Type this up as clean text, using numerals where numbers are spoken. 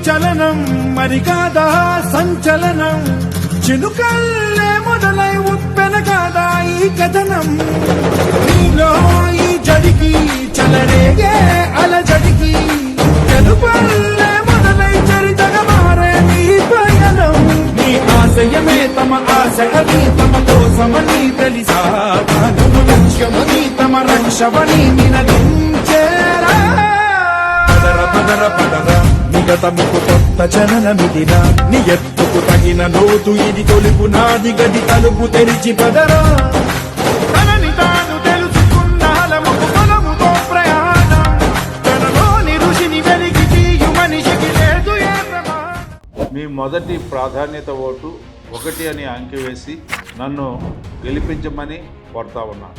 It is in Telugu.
చలనం మరి కాదా సంచలనం, చినుకల్లే మొదలై ఉప్పెన కాదా ఈ కథనం. నీలో ఈ జడికి చలరేగే అలజడికి తెలుపల్లే మొదలై చరితగా మారే నీ పయనం. నీ ఆశయమే తమ ఆశయని తమ కోసమని తెలిసా, తమ లక్ష్యమని తమ రక్షమని నినదించేరా. పదర పదర పదర నిగతముకు కొత్త జననమిదిరా, నీ ఎత్తుకు తగిన లోతు ఇది తొలుపు నాది గది తలుపు తెరిచి పదరా. తనని తాను తెలుసుకున్నాలముకు బలముతో ప్రయాణం, తనలోని ఋషిని వెలికి తీయు మనిషికి లేదు ఏ ప్రమాదం. మీ మొదటి ప్రాధాన్యత ఓటు 1 అని అంకె వేసి నన్ను గెలిపించమని కోరుతా ఉన్నాను.